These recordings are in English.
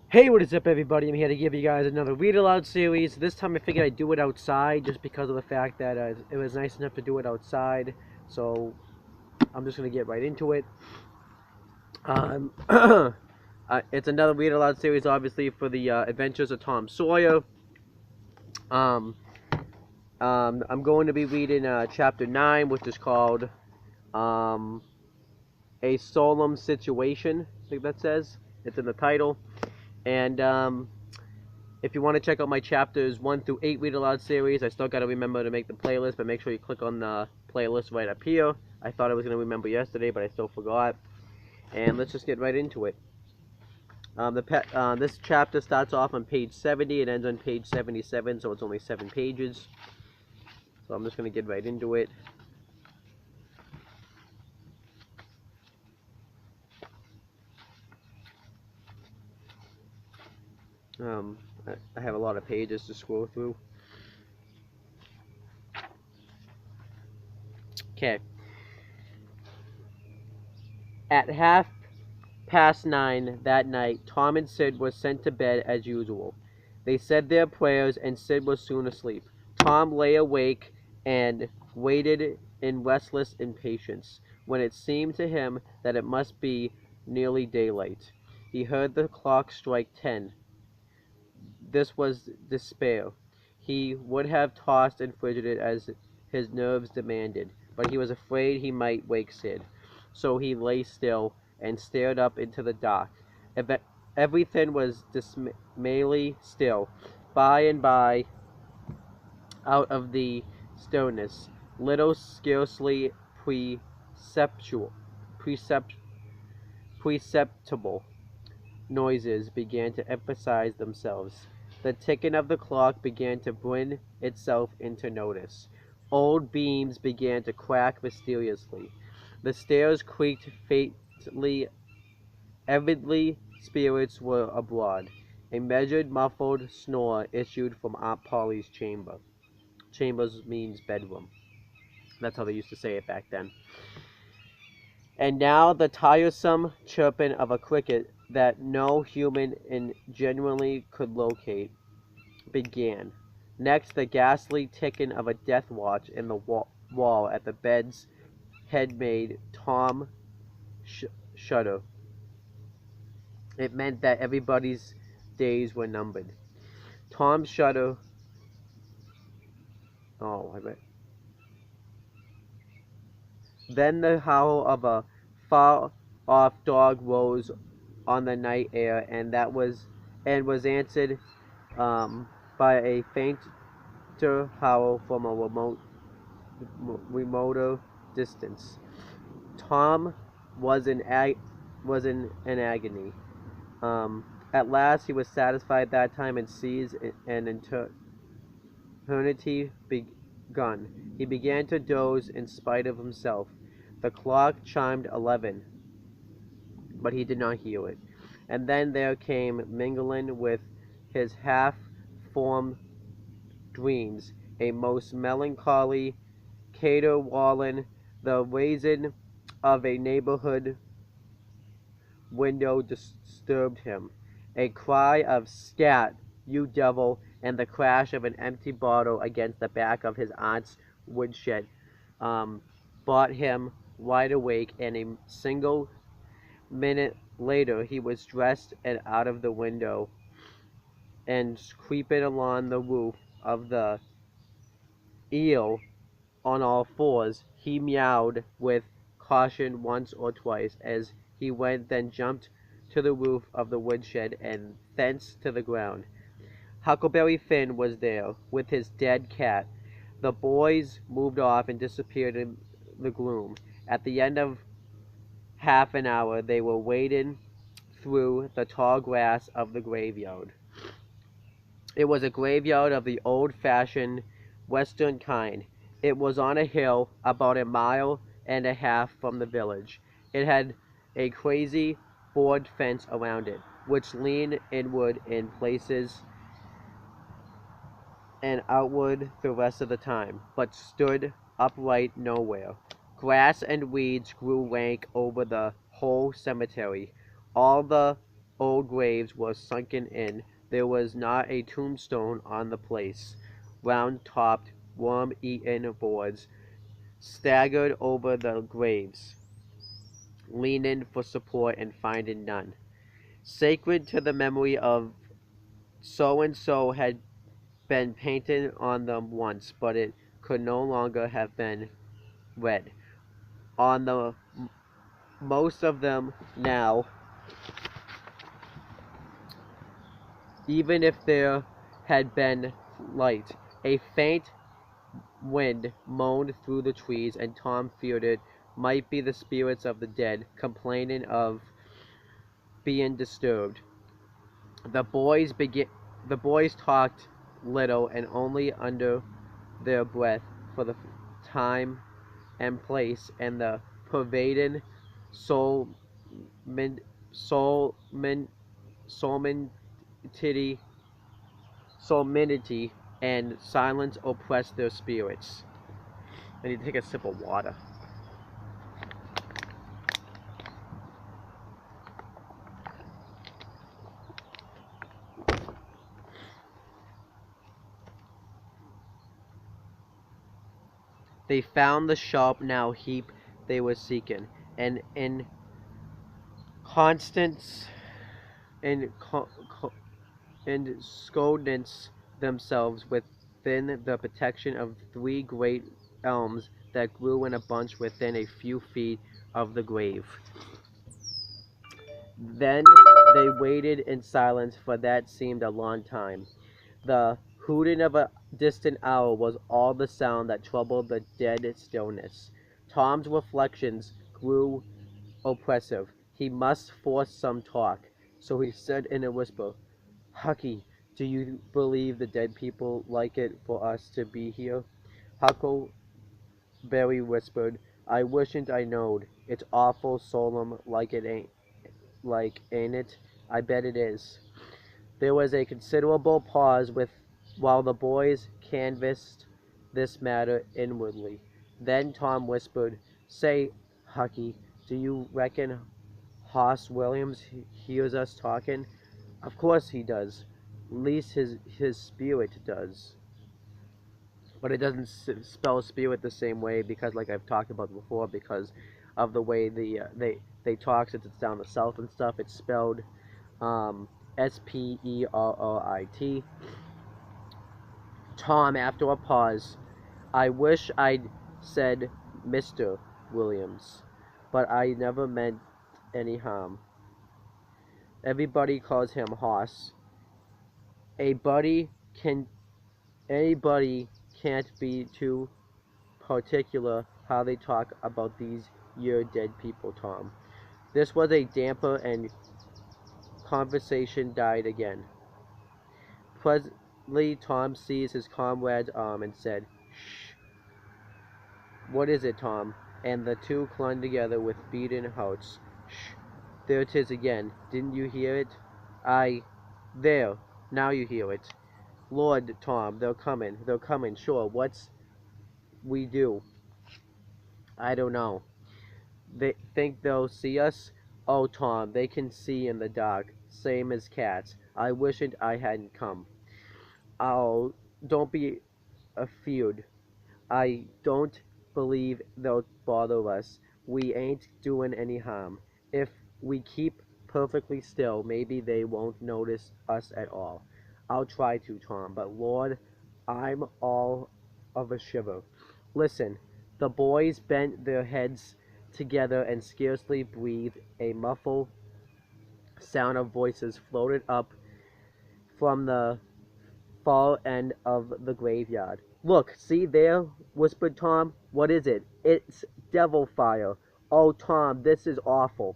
Hey, what is up, everybody? I'm here to give you guys another read aloud series. This time I figured I'd do it outside just because of the fact that it was nice enough to do it outside. So I'm just going to get right into it. It's another read aloud series, obviously, for the Adventures of Tom Sawyer. Um, I'm going to be reading chapter 9, which is called um, A Solemn Situation. I think that says. It's in the title. And if you want to check out my chapters 1 through 8 read aloud series, I still got to remember to make the playlist, but make sure you click on the playlist right up here. I thought I was going to remember yesterday, but I still forgot. And let's just get right into it. This chapter starts off on page 70 and ends on page 77, so it's only 7 pages. So I'm just going to get right into it. I have a lot of pages to scroll through. Okay. At 9:30 that night, Tom and Sid were sent to bed as usual. They said their prayers, and Sid was soon asleep. Tom lay awake and waited in restless impatience, when it seemed to him that it must be nearly daylight. He heard the clock strike 10. This was despair. He would have tossed and fidgeted as his nerves demanded, but he was afraid he might wake Sid. So he lay still and stared up into the dark. Everything was dismally still. By and by, out of the stillness, little, scarcely perceptible noises began to emphasize themselves. The ticking of the clock began to bring itself into notice. Old beams began to crack mysteriously. The stairs creaked faintly. Evidently, spirits were abroad. A measured, muffled snore issued from Aunt Polly's chamber. Chambers means bedroom. That's how they used to say it back then. And now the tiresome chirping of a cricket that no human genuinely could locate began. Next, the ghastly ticking of a death watch in the wall at the bed's head made Tom shudder. It meant that everybody's days were numbered. Tom shuddered. Oh, I bet. Then the howl of a far-off dog rose on the night air, and was answered by a fainter howl from a remoter distance. Tom was in an agony. At last he was satisfied that time and seized an eternity begun. He began to doze in spite of himself. The clock chimed 11, but he did not hear it. And then there came, mingling with his half-formed dreams, a most melancholy caterwauling, the raising of a neighborhood window disturbed him. A cry of "Scat, you devil!" and the crash of an empty bottle against the back of his aunt's woodshed brought him wide awake, and a single minute later he was dressed and out of the window and creeping along the roof of the eel on all fours. He meowed with caution once or twice as he went, then jumped to the roof of the woodshed and thence to the ground. Huckleberry Finn was there, with his dead cat. The boys moved off and disappeared in the gloom. At the end of half an hour they were wading through the tall grass of the graveyard. It was a graveyard of the old-fashioned western kind. It was on a hill about a mile and a half from the village. It had a crazy board fence around it, which leaned inward in places and outward the rest of the time, but stood upright nowhere. Grass and weeds grew rank over the whole cemetery. All the old graves were sunken in. There was not a tombstone on the place. Round-topped, worm-eaten boards staggered over the graves, leaning for support and finding none. Sacred to the memory of so-and-so had been painted on them once, but it could no longer have been read. On the most of them now, even if there had been light, a faint wind moaned through the trees, and Tom feared it might be the spirits of the dead complaining of being disturbed. The boys talked little and only under their breath, for the time and place and the pervading solemnity solemnity solemnity and silence oppressed their spirits. I need to take a sip of water. They found the sharp now heap they were seeking, and in constance and scoldance themselves within the protection of 3 great elms that grew in a bunch within a few feet of the grave. Then they waited in silence, for that seemed a long time. The hooting of a distant owl was all the sound that troubled the dead stillness. Tom's reflections grew oppressive. He must force some talk, so he said in a whisper, "Hucky, do you believe the dead people like it for us to be here?" Huckleberry whispered, "I wishn't I knowed. It's awful solemn like it ain't it? I bet it is." There was a considerable pause while the boys canvassed this matter inwardly. Then Tom whispered, "Say, Hucky, do you reckon Hoss Williams hears us talking?" "Of course he does. Least his spirit does." But it doesn't spell spirit the same way because, like I've talked about before, because of the way they talk, since it's down the south and stuff. It's spelled Sperit. Tom, after a pause, "I wish I'd said Mr. Williams, but I never meant any harm. Everybody calls him Hoss. A buddy can Anybody can't be too particular how they talk about these year dead people, Tom." This was a damper, and conversation died again. Presently Tom seized his comrade's arm and said, "Shh." "What is it, Tom?" And the two clung together with beating hearts. "Shh, there 'tis again. Didn't you hear it?" There, now you hear it." "Lord, Tom, they're coming, sure. What's we do?" "I don't know." "They think they'll see us?" "Oh, Tom, they can see in the dark, same as cats. I wishn't I hadn't come." "Oh, don't be afeard. I don't believe they'll bother us. We ain't doing any harm. If we keep perfectly still, maybe they won't notice us at all." "I'll try to, Tom, but Lord, I'm all of a shiver." "Listen." The boys bent their heads together and scarcely breathed. A muffled sound of voices floated up from the far end of the graveyard. "Look, see there," whispered Tom. "What is it?" "It's devil fire." "Oh, Tom, this is awful."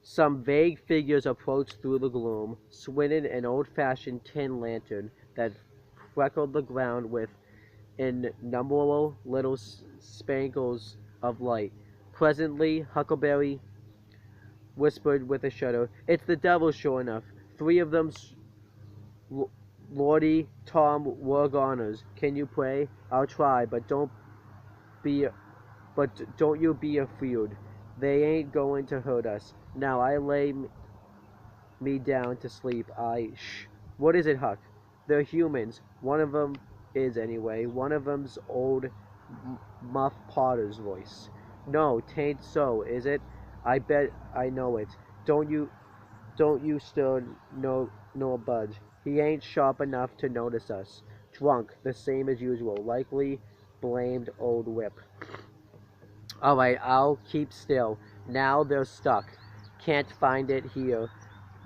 Some vague figures approached through the gloom, swinging an old-fashioned tin lantern that freckled the ground with innumerable little spangles of light. Presently Huckleberry whispered with a shudder, "It's the devil, sure enough. 3 of them. Lordy, Tom, we're goners. Can you pray?" "I'll try, but be don't you be afeard. They ain't going to hurt us. Now I lay me down to sleep. Shh. What is it, Huck? They're humans. One of them is, anyway. One of them's old Muff Potter's voice. No, 'tain't so, is it? I bet I know it. Don't you still no budge. He ain't sharp enough to notice us. Drunk, the same as usual. Likely blamed old Whip. Alright, I'll keep still. Now they're stuck. Can't find it here.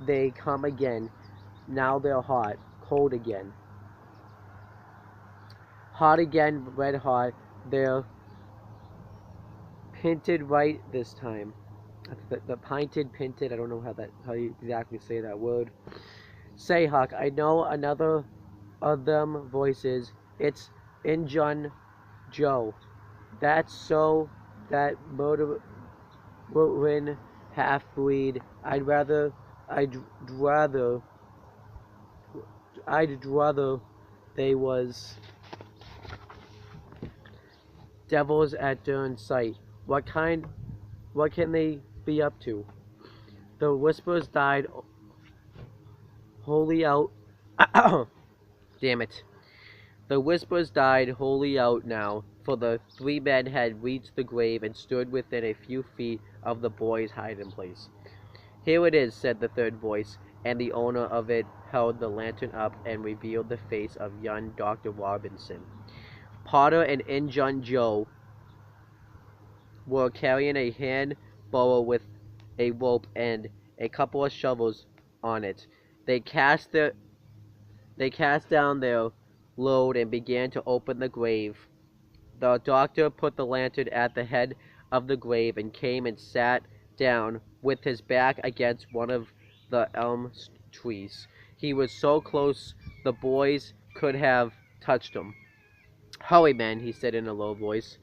They come again. Now they're hot. Cold again. Hot again, red hot. They're pinted right this time. The pinted, pinted, I don't know how you exactly say that word. Say, Huck, I know another of them voices. It's Injun Joe. That's so that murdering half-breed. I'd rather they was devils at darn sight. What can they be up to? The whispers died wholly out. Damn it. The whispers died wholly out now, for the three men had reached the grave and stood within a few feet of the boy's hiding place. Here it is, said the third voice, and the owner of it held the lantern up and revealed the face of young Dr. Robinson. Potter and Injun Joe were carrying a hand barrow with a rope and a couple of shovels on it. They cast down their load and began to open the grave. The doctor put the lantern at the head of the grave and came and sat down with his back against one of the elm trees. He was so close the boys could have touched him. Hurry, men, he said in a low voice.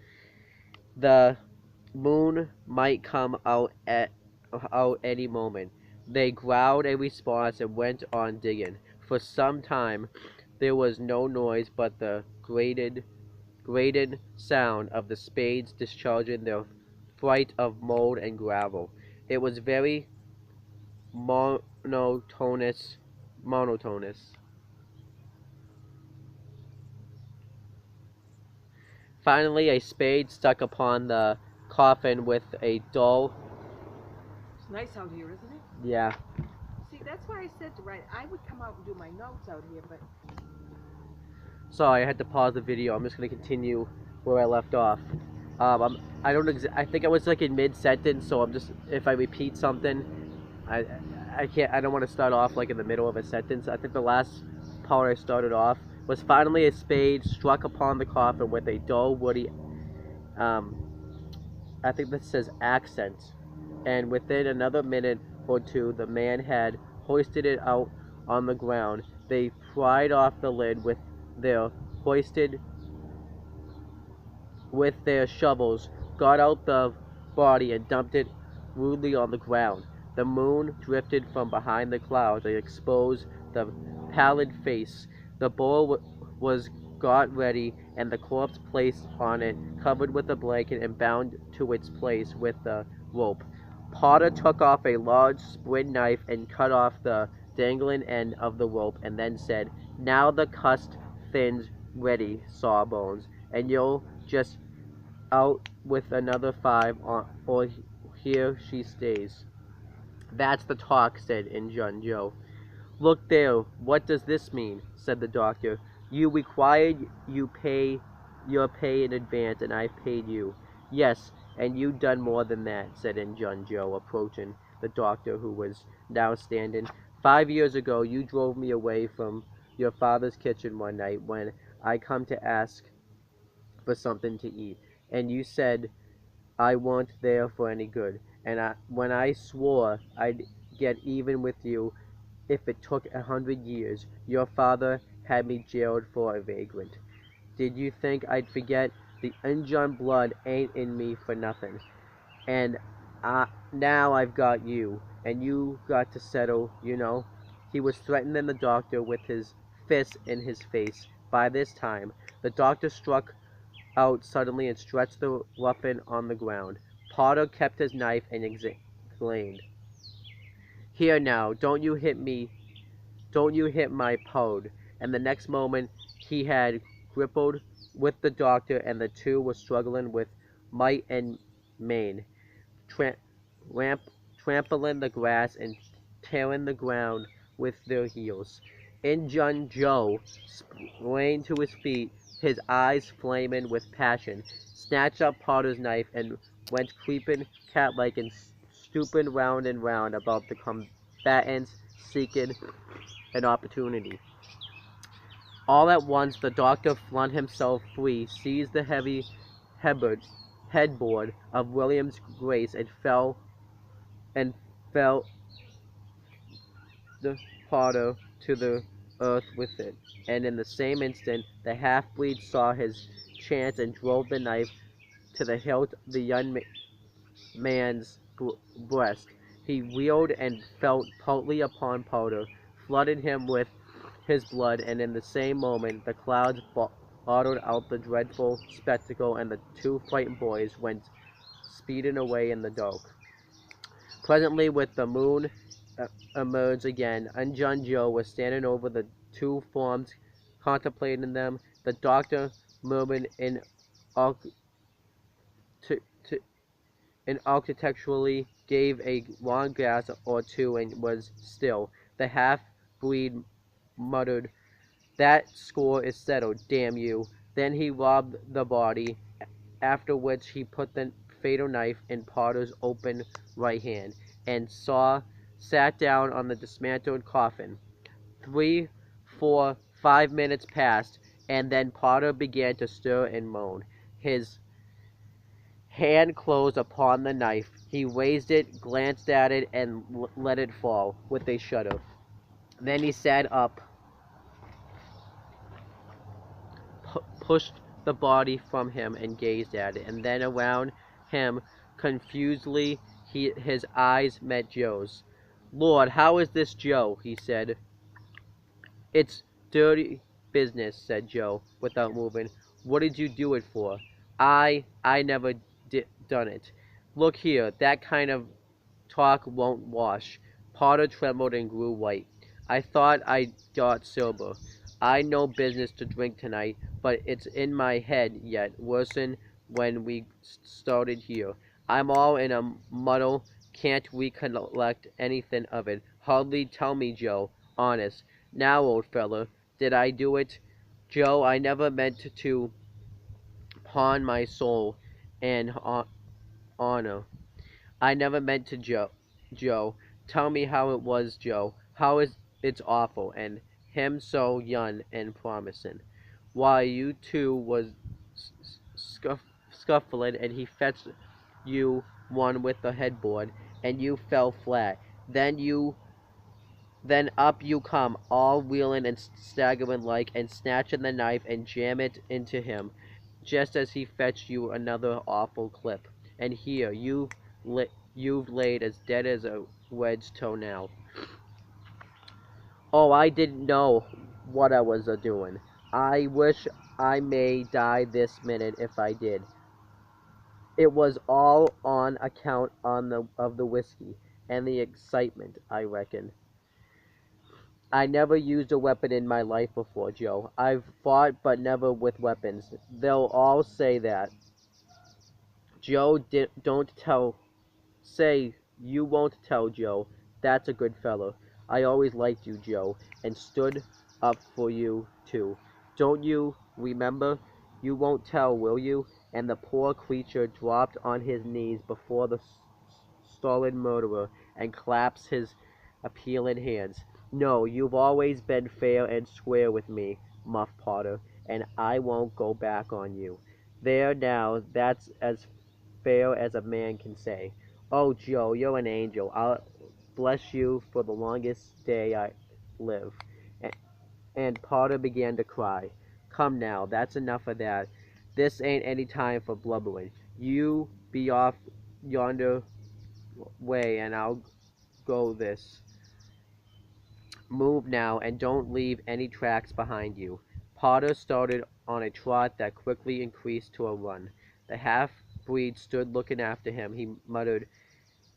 The moon might come out any moment. They growled a response and went on digging. For some time there was no noise but the grated sound of the spades discharging their freight of mold and gravel. It was very monotonous. Finally, a spade stuck upon the coffin with a dull... It's nice out here, isn't it? Yeah. See, that's why I said to write. I would come out and do my notes out here, but... Sorry, I had to pause the video. I'm just going to continue where I left off. I think I was like in mid-sentence, so I'm just... If I repeat something, I don't want to start off like in the middle of a sentence. I think the last part I started off was finally a spade struck upon the coffin with a dull, woody, I think this says accent, and within another minute or two the man had hoisted it out on the ground. They pried off the lid with their shovels, got out the body and dumped it rudely on the ground. The moon drifted from behind the clouds and exposed the pallid face. The bowl was got ready, and the corpse placed on it, covered with a blanket and bound to its place with the rope. Potter took off a large squid knife and cut off the dangling end of the rope, and then said, "Now the cussed thing's ready, Sawbones, and you'll just out with another 5 or here she stays." "That's the talk," said Injun Joe. "Look there, what does this mean?" said the doctor. "You required your pay in advance, and I've paid you." "Yes, and you done more than that," said Injun Joe, approaching the doctor, who was now standing. "5 years ago you drove me away from your father's kitchen one night when I come to ask for something to eat, and you said I weren't there for any good, and when I swore I'd get even with you if it took 100 years, your father had me jailed for a vagrant. Did you think I'd forget? The Injun blood ain't in me for nothing, and now I've got you, and you got to settle, you know." He was threatening the doctor with his fist in his face. By this time, the doctor struck out suddenly and stretched the ruffian on the ground. Potter kept his knife and exclaimed, Here now, don't you hit my pode. And the next moment he had grappled with the doctor, and the two were struggling with might and main, tra- ramp- trampling the grass and tearing the ground with their heels. Injun Joe sprang to his feet, his eyes flaming with passion, snatched up Potter's knife, and went creeping cat-like and stooping round and round about the combatants, seeking an opportunity. All at once the doctor flung himself free, seized the heavy headboard, headboard of William's Grace, and fell the Potter to the earth with it. And in the same instant the half-breed saw his chance and drove the knife to the hilt of the young man's breast. He wheeled and fell partly upon Powder, flooded him with his blood, and in the same moment the clouds blotted out the dreadful spectacle, and the two frightened boys went speeding away in the dark. Presently, with the moon emerged again, Injun Joe was standing over the two forms, contemplating them. The doctor murmured and architecturally gave a long gasp or two and was still. The half-breed muttered, "That score is settled, damn you." Then he robbed the body, after which he put the fatal knife in Potter's open right hand, and sat down on the dismantled coffin. 3, 4, 5 minutes passed, and then Potter began to stir and moan. His hand closed upon the knife. He raised it, glanced at it, and let it fall with a shudder. Then he sat up, pushed the body from him, and gazed at it, and then around him confusedly. His eyes met Joe's. "Lord, how is this, Joe?" he said. "It's dirty business," said Joe, without moving. "What did you do it for?" I never done it. Look here, that kind of talk won't wash." Potter trembled and grew white. "I thought I'd got sober. I no business to drink tonight, but it's in my head yet worse'n when we started here. I'm all in a muddle, can't recollect anything of it. Hardly tell me, Joe, honest. Now, old feller, did I do it? Joe, I never meant to pawn my soul and honor. I never meant to, Joe. Tell me how it was, Joe. How is it's awful, and him so young and promising. Why, you two was scuffling, and he fetched you one with the headboard, and you fell flat. Then up you come, all reeling and staggering like, and snatching the knife and jam it into him, just as he fetched you another awful clip. And here you've laid as dead as a wedge toe now. Oh, I didn't know what I was a doing. I wish I may die this minute if I did. It was all on account of the whiskey and the excitement, I reckon. I never used a weapon in my life before, Joe. I've fought, but never with weapons. They'll all say that. Joe, don't tell. Say, you won't tell, Joe. That's a good fellow. I always liked you, Joe, and stood up for you, too. Don't you remember? You won't tell, will you?" And the poor creature dropped on his knees before the stolid murderer, and clasped his appealing hands. "No, you've always been fair and square with me, Muff Potter, and I won't go back on you. There now, that's as fair as a man can say. Oh, Joe, you're an angel. I'll bless you for the longest day I live." And Potter began to cry. "Come now, that's enough of that. This ain't any time for blubbering. You be off yonder way, and I'll go this. Move now, and don't leave any tracks behind you." Potter started on a trot that quickly increased to a run. The half-breed stood looking after him. He muttered,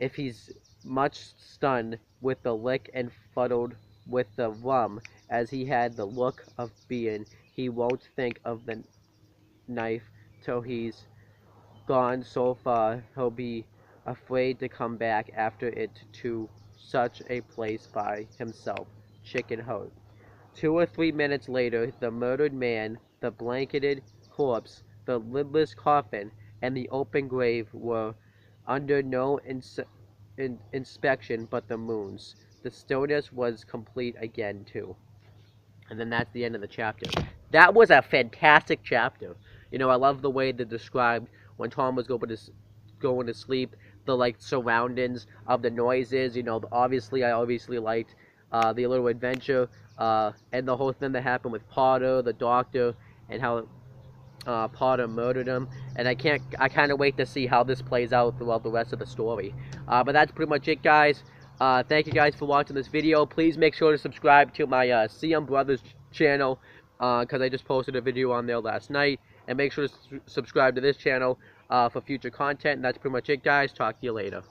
"If he's much stunned with the lick and fuddled with the rum, as he had the look of being he won't think of the knife till he's gone so far he'll be afraid to come back after it to such a place by himself. Chicken Hope. 2 or 3 minutes later, the murdered man, the blanketed corpse, the lidless coffin, and the open grave were under no inspection but the moon's. The stillness was complete again, too. And then that's the end of the chapter. That was a fantastic chapter. You know, I love the way they described when Tom was going to sleep, the like surroundings of the noises. You know, I obviously liked the little adventure and the whole thing that happened with Potter, the doctor, and how Potter murdered him. And I kind of wait to see how this plays out throughout the rest of the story. But that's pretty much it, guys. Thank you guys for watching this video. Please make sure to subscribe to my CM Brothers channel, because I just posted a video on there last night. And make sure to subscribe to this channel for future content. And that's pretty much it, guys. Talk to you later.